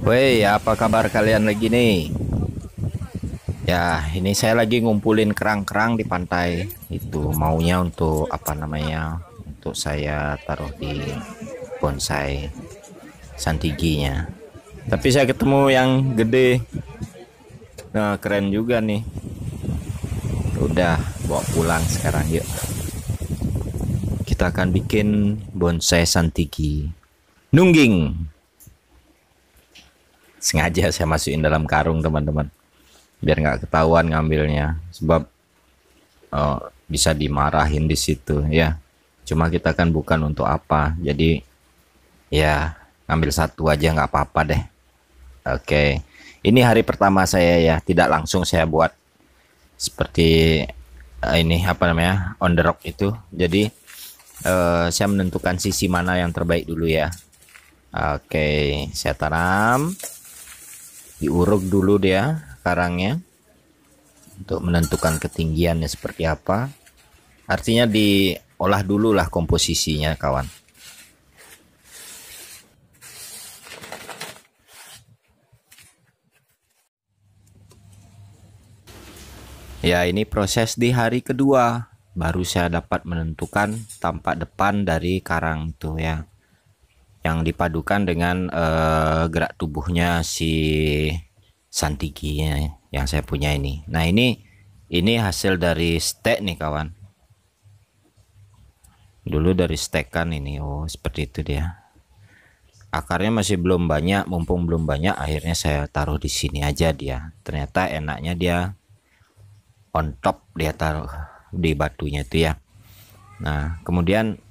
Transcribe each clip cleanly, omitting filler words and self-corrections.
Woi, apa kabar kalian lagi nih? Ya, ini saya lagi ngumpulin kerang-kerang di pantai. Itu maunya untuk apa namanya? Untuk saya taruh di bonsai santiginya. Tapi saya ketemu yang gede. Nah, keren juga nih. Udah, bawa pulang sekarang yuk. Kita akan bikin bonsai santigi. Nungging. Sengaja saya masukin dalam karung, teman-teman, biar nggak ketahuan ngambilnya, sebab bisa dimarahin di situ ya. Cuma kita kan bukan untuk apa, jadi ya ngambil satu aja nggak apa-apa deh. Oke, ini hari pertama saya ya, tidak langsung saya buat seperti ini apa namanya, on the rock itu. Jadi saya menentukan sisi mana yang terbaik dulu ya. Oke, saya tanam, diuruk dulu dia karangnya untuk menentukan ketinggiannya seperti apa. Artinya diolah dulu lah komposisinya, kawan. Ya, ini proses di hari kedua. Baru saya dapat menentukan tampak depan dari karang itu ya. Yang dipadukan dengan gerak tubuhnya si santiginya yang saya punya ini. Nah, ini hasil dari stek nih, kawan. Dulu dari stekan ini. Oh, seperti itu dia. Akarnya masih belum banyak, mumpung belum banyak, akhirnya saya taruh di sini aja dia. Ternyata enaknya dia on top, dia taruh di batunya itu ya. Nah, kemudian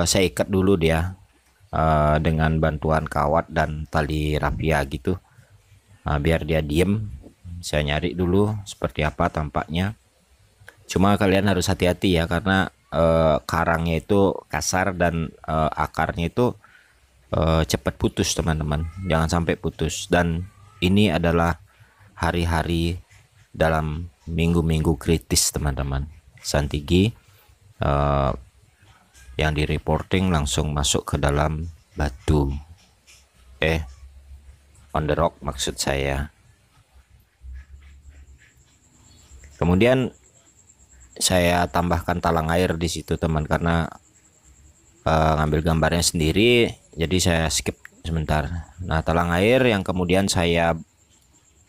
saya ikat dulu dia dengan bantuan kawat dan tali rapia gitu. Nah, biar dia diem, saya nyari dulu seperti apa tampaknya. Cuma kalian harus hati-hati ya, karena karangnya itu kasar dan akarnya itu cepat putus, teman-teman. Jangan sampai putus. Dan ini adalah hari-hari dalam minggu-minggu kritis, teman-teman. Santigi yang di reporting langsung masuk ke dalam batu. On the rock maksud saya. Kemudian saya tambahkan talang air di situ, teman, karena ngambil gambarnya sendiri, jadi saya skip sebentar. Nah, talang air yang kemudian saya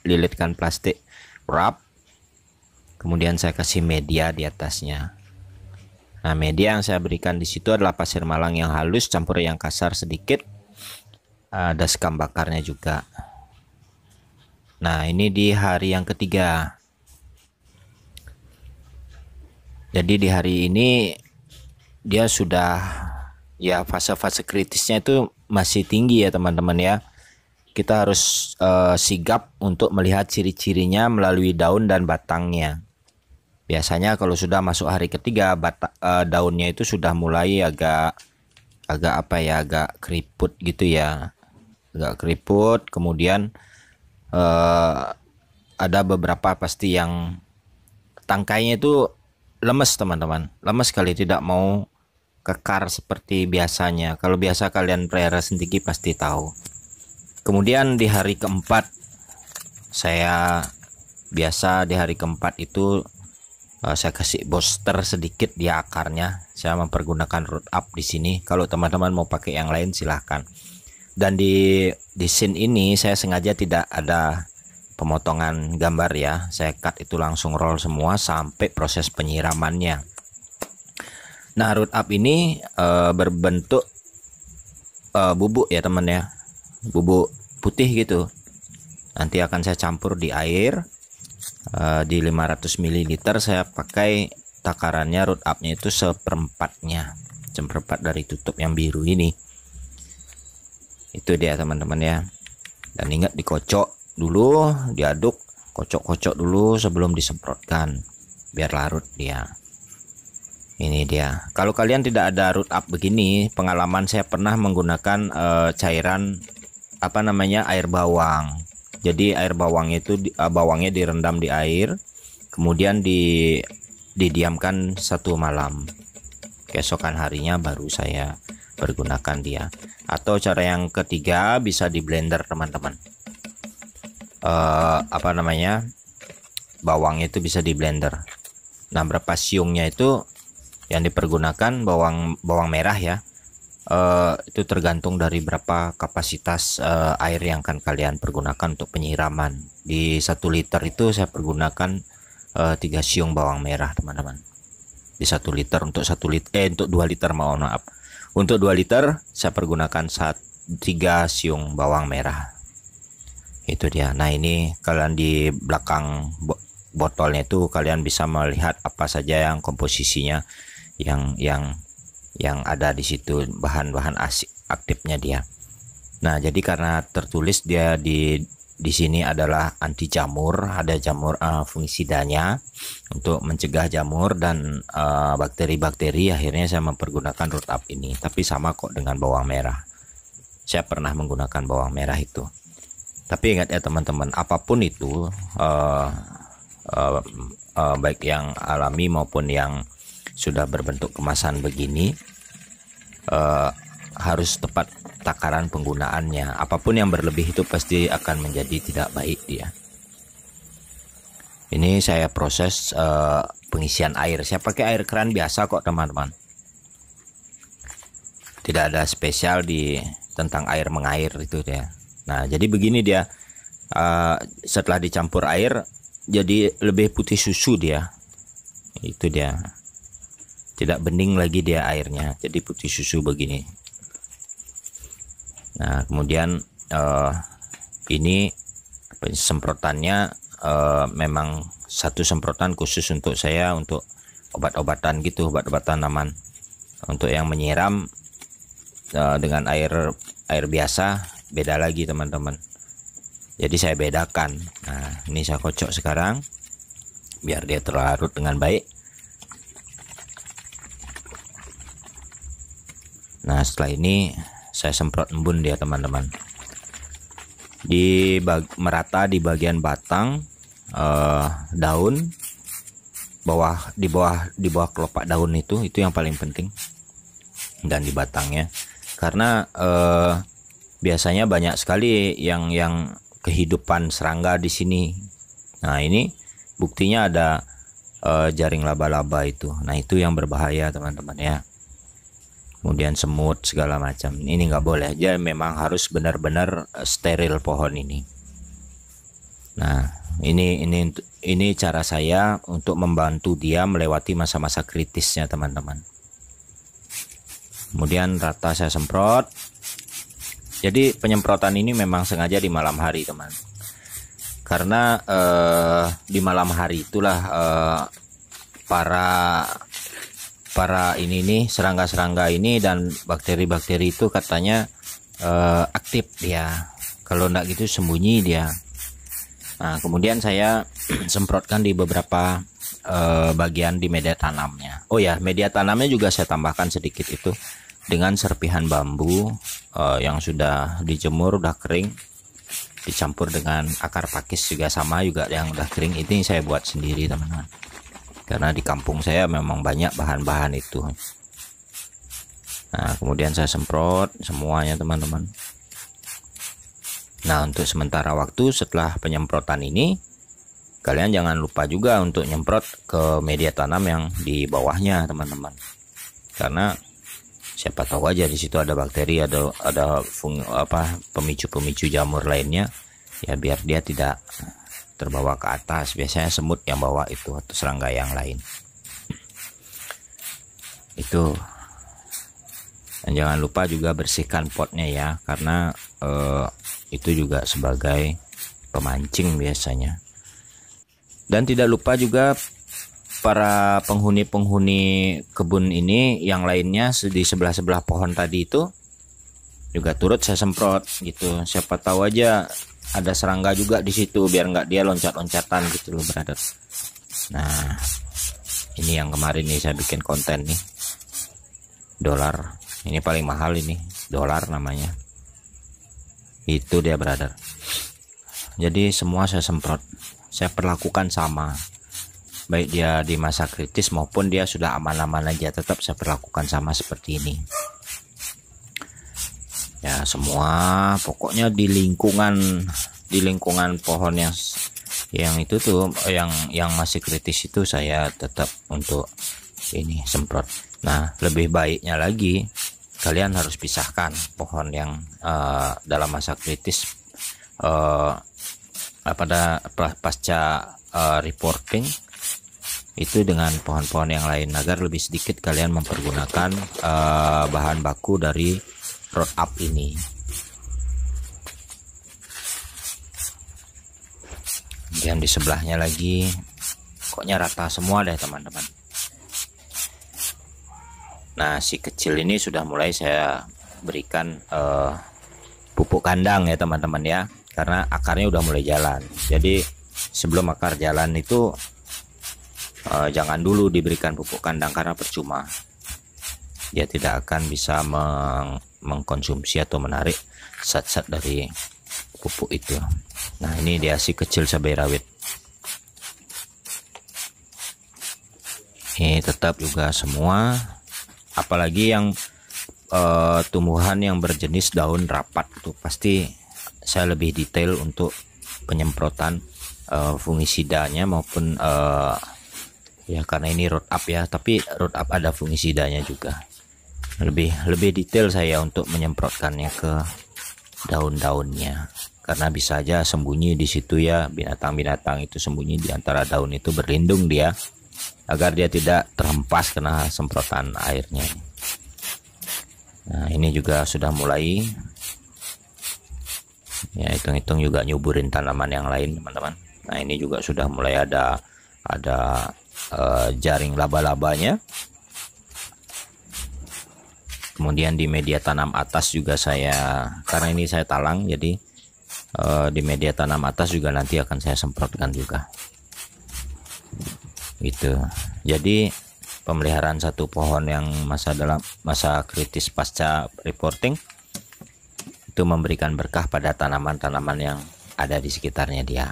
lilitkan plastik wrap, kemudian saya kasih media di atasnya. Nah, media yang saya berikan di situ adalah pasir malang yang halus campur yang kasar sedikit, ada sekam bakarnya juga. Nah, ini di hari yang ketiga. Jadi di hari ini dia sudah, ya, fase-fase kritisnya itu masih tinggi ya, teman-teman ya. Kita harus sigap untuk melihat ciri-cirinya melalui daun dan batangnya. Biasanya kalau sudah masuk hari ketiga, daunnya itu sudah mulai agak apa ya, agak keriput gitu ya, agak keriput. Kemudian ada beberapa pasti yang tangkainya itu lemes, teman-teman, lemes sekali, tidak mau kekar seperti biasanya. Kalau biasa kalian pelihara sentigi pasti tahu. Kemudian di hari keempat, saya biasa di hari keempat itu saya kasih booster sedikit di akarnya. Saya mempergunakan root up di sini. Kalau teman-teman mau pakai yang lain silahkan. Dan di scene ini saya sengaja tidak ada pemotongan gambar ya. Saya cut itu langsung roll semua sampai proses penyiramannya. Nah, root up ini berbentuk bubuk ya, teman ya. Bubuk putih gitu. Nanti akan saya campur di air. Di 500 ml saya pakai takarannya root up-nya itu seperempatnya, seperempat dari tutup yang biru ini. Itu dia, teman-teman ya. Dan ingat dikocok dulu, diaduk, kocok-kocok dulu sebelum disemprotkan biar larut dia. Ini dia. Kalau kalian tidak ada root up begini, pengalaman saya pernah menggunakan cairan apa namanya, air bawang. Jadi air bawang itu bawangnya direndam di air, kemudian didiamkan 1 malam. Keesokan harinya baru saya pergunakan dia. Atau cara yang ketiga bisa di blender teman-teman. Apa namanya, bawang itu bisa di blender. Nah, berapa siungnya itu yang dipergunakan bawang merah ya, itu tergantung dari berapa kapasitas air yang akan kalian pergunakan untuk penyiraman. Di 1 liter itu saya pergunakan 3 siung bawang merah teman-teman. Di 1 liter untuk 2 liter, mohon maaf. Untuk 2 liter saya pergunakan 3 siung bawang merah. Itu dia. Nah, ini kalian di belakang botolnya itu kalian bisa melihat apa saja yang komposisinya yang ada di situ, bahan-bahan aktifnya dia. Nah, jadi karena tertulis dia di sini adalah anti jamur, ada jamur fungisidanya untuk mencegah jamur dan bakteri-bakteri. Akhirnya saya mempergunakan root up ini, tapi sama kok dengan bawang merah. Saya pernah menggunakan bawang merah itu. Tapi ingat ya teman-teman, apapun itu baik yang alami maupun yang sudah berbentuk kemasan begini, harus tepat takaran penggunaannya. Apapun yang berlebih itu pasti akan menjadi tidak baik dia. Ini saya proses pengisian air. Saya pakai air keran biasa kok teman-teman. Tidak ada spesial tentang air mengair itu dia. Nah, jadi begini dia, setelah dicampur air jadi lebih putih susu dia. Itu dia. Tidak bening lagi dia airnya, jadi putih susu begini. Nah, kemudian ini semprotannya memang 1 semprotan khusus untuk saya, untuk obat-obatan gitu, obat-obat tanaman. Untuk yang menyiram dengan air biasa beda lagi teman-teman. Jadi saya bedakan. Nah, ini saya kocok sekarang biar dia terlarut dengan baik. Nah, setelah ini saya semprot embun dia teman-teman. Merata di bagian batang, daun, di bawah kelopak daun itu yang paling penting, dan di batangnya. Karena biasanya banyak sekali yang kehidupan serangga di sini. Nah, ini buktinya ada jaring laba-laba itu. Nah, itu yang berbahaya teman-teman ya. Kemudian semut segala macam, ini nggak boleh aja, memang harus benar-benar steril pohon ini. Nah, ini cara saya untuk membantu dia melewati masa-masa kritisnya teman-teman. Kemudian rata saya semprot. Jadi penyemprotan ini memang sengaja di malam hari teman, karena di malam hari itulah para ini nih, serangga-serangga ini dan bakteri-bakteri itu katanya aktif dia. Kalau enggak gitu sembunyi dia. Nah, kemudian saya semprotkan di beberapa bagian di media tanamnya. Oh ya, media tanamnya juga saya tambahkan sedikit itu dengan serpihan bambu yang sudah dijemur, udah kering, dicampur dengan akar pakis juga sama, juga yang udah kering. Ini saya buat sendiri teman-teman, karena di kampung saya memang banyak bahan-bahan itu. Nah, kemudian saya semprot semuanya teman-teman. Nah, untuk sementara waktu setelah penyemprotan ini, kalian jangan lupa juga untuk nyemprot ke media tanam yang di bawahnya teman-teman, karena siapa tahu aja di situ ada bakteri, ada pemicu jamur lainnya ya, biar dia tidak terbawa ke atas. Biasanya semut yang bawa itu atau serangga yang lain itu. Dan jangan lupa juga bersihkan potnya ya, karena itu juga sebagai pemancing biasanya. Dan tidak lupa juga para penghuni kebun ini yang lainnya di sebelah pohon tadi itu juga turut saya semprot gitu. Siapa tahu aja ada serangga juga di situ, biar nggak dia loncat-loncatan gitu loh brother. Nah, ini yang kemarin nih saya bikin konten nih, dolar. Ini paling mahal ini, dolar namanya. Itu dia brother. Jadi semua saya semprot, saya perlakukan sama, baik dia di masa kritis maupun dia sudah aman-aman aja, tetap saya perlakukan sama seperti ini. Ya semua pokoknya di lingkungan pohon yang itu tuh yang masih kritis itu saya tetap untuk ini semprot. Nah, lebih baiknya lagi kalian harus pisahkan pohon yang dalam masa kritis pada pasca reporting itu dengan pohon-pohon yang lain agar lebih sedikit kalian mempergunakan bahan baku dari root-up ini. Kemudian di sebelahnya lagi, pokoknya rata semua deh teman-teman. Nah, si kecil ini sudah mulai saya berikan pupuk kandang ya teman-teman ya, karena akarnya udah mulai jalan. Jadi sebelum akar jalan itu jangan dulu diberikan pupuk kandang karena percuma. Dia tidak akan bisa mengkonsumsi atau menarik zat-zat dari pupuk itu. Nah, ini dia si kecil cabai rawit. Ini tetap juga semua, apalagi yang tumbuhan yang berjenis daun rapat itu pasti saya lebih detail untuk penyemprotan fungisidanya maupun ya karena ini root up ya, tapi root up ada fungisidanya juga. Lebih detail saya untuk menyemprotkannya ke daun-daunnya, karena bisa aja sembunyi di situ ya, binatang-binatang itu sembunyi di antara daun itu, berlindung dia agar dia tidak terhempas kena semprotan airnya. Nah, ini juga sudah mulai ya, hitung-hitung juga nyuburin tanaman yang lain teman-teman. Nah, ini juga sudah mulai ada jaring laba-labanya. Kemudian di media tanam atas juga saya, karena ini saya talang, jadi di media tanam atas juga nanti akan saya semprotkan juga. Gitu. Jadi pemeliharaan satu pohon yang dalam masa kritis pasca reporting itu memberikan berkah pada tanaman-tanaman yang ada di sekitarnya dia.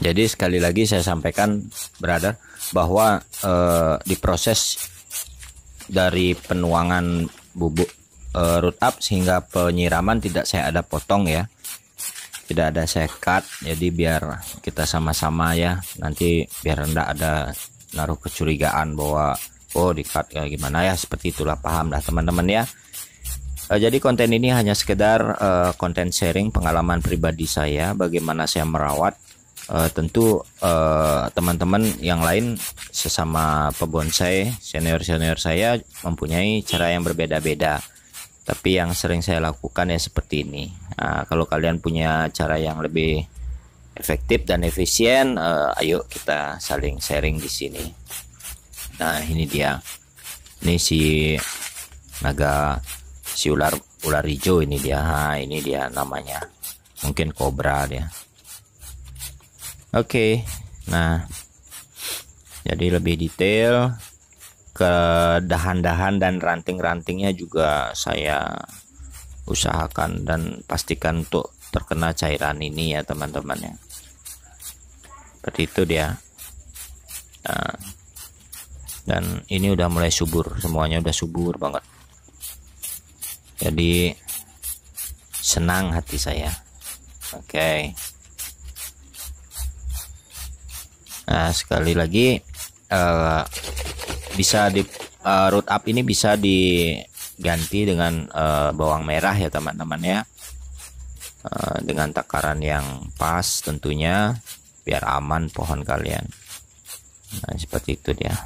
Jadi sekali lagi saya sampaikan brother bahwa diproses dari penuangan bubuk root up hingga penyiraman tidak saya ada potong ya, tidak ada saya cut, jadi biar kita sama-sama ya, nanti biar enggak ada naruh kecurigaan bahwa oh di cut kayak gimana ya, seperti itulah, paham lah teman-teman ya. Jadi konten ini hanya sekedar konten sharing pengalaman pribadi saya bagaimana saya merawat. Tentu teman-teman yang lain sesama pebonsai senior-senior saya mempunyai cara yang berbeda-beda, tapi yang sering saya lakukan ya seperti ini. Nah, kalau kalian punya cara yang lebih efektif dan efisien, ayo kita saling sharing di sini. Nah, ini dia, ini si ular hijau ini dia. Nah, ini dia namanya, mungkin kobra dia. Oke, nah jadi lebih detail ke dahan-dahan dan ranting-rantingnya juga saya usahakan dan pastikan untuk terkena cairan ini ya teman-teman ya. Seperti itu dia. Nah, dan ini udah mulai subur, semuanya udah subur banget. Jadi senang hati saya. Oke. Nah, sekali lagi bisa di root up ini bisa diganti dengan bawang merah ya teman-teman ya, dengan takaran yang pas tentunya biar aman pohon kalian. Nah, seperti itu dia.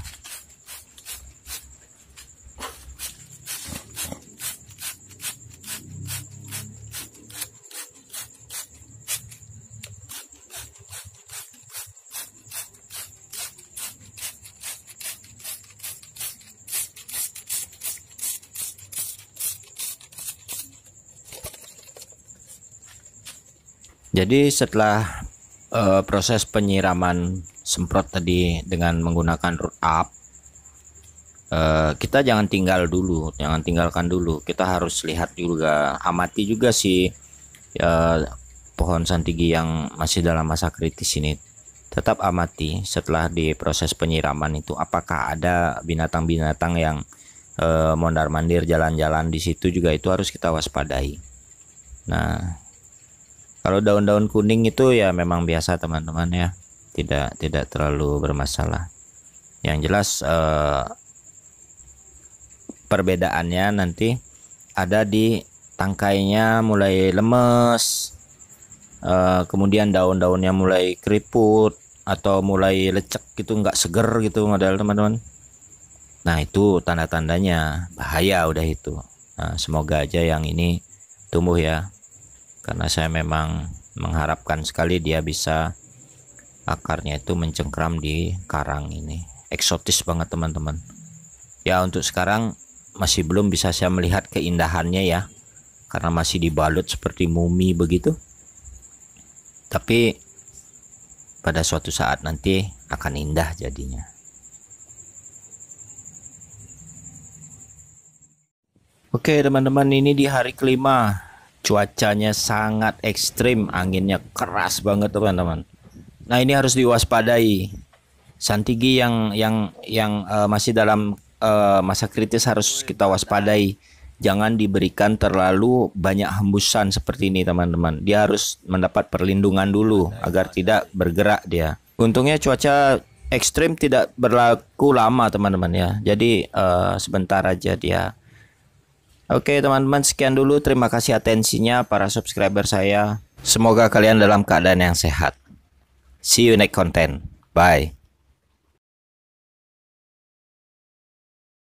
Jadi setelah proses penyiraman semprot tadi dengan menggunakan root up, kita jangan tinggalkan dulu. Kita harus lihat juga, amati juga si pohon santigi yang masih dalam masa kritis ini. Tetap amati setelah di proses penyiraman itu, apakah ada binatang-binatang yang mondar-mandir jalan-jalan di situ juga, itu harus kita waspadai. Nah, kalau daun-daun kuning itu ya memang biasa teman-teman ya, tidak terlalu bermasalah. Yang jelas perbedaannya nanti ada di tangkainya mulai lemes, kemudian daun-daunnya mulai keriput atau mulai lecek gitu, nggak seger gitu model teman-teman. Nah itu tanda-tandanya bahaya udah itu. Nah, semoga aja yang ini tumbuh ya, karena saya memang mengharapkan sekali dia bisa akarnya itu mencengkram di karang ini. Eksotis banget teman-teman ya. Untuk sekarang masih belum bisa saya melihat keindahannya ya, karena masih dibalut seperti mumi begitu. Tapi pada suatu saat nanti akan indah jadinya. Oke teman-teman, ini di hari kelima. Cuacanya sangat ekstrim, anginnya keras banget teman-teman. Nah ini harus diwaspadai. Santigi yang masih dalam masa kritis harus kita waspadai. Jangan diberikan terlalu banyak hembusan seperti ini teman-teman. Dia harus mendapat perlindungan dulu agar tidak bergerak dia. Untungnya cuaca ekstrim tidak berlaku lama teman-teman ya. Jadi sebentar aja dia. Oke teman-teman, sekian dulu. Terima kasih atensinya para subscriber saya. Semoga kalian dalam keadaan yang sehat. See you next content. Bye.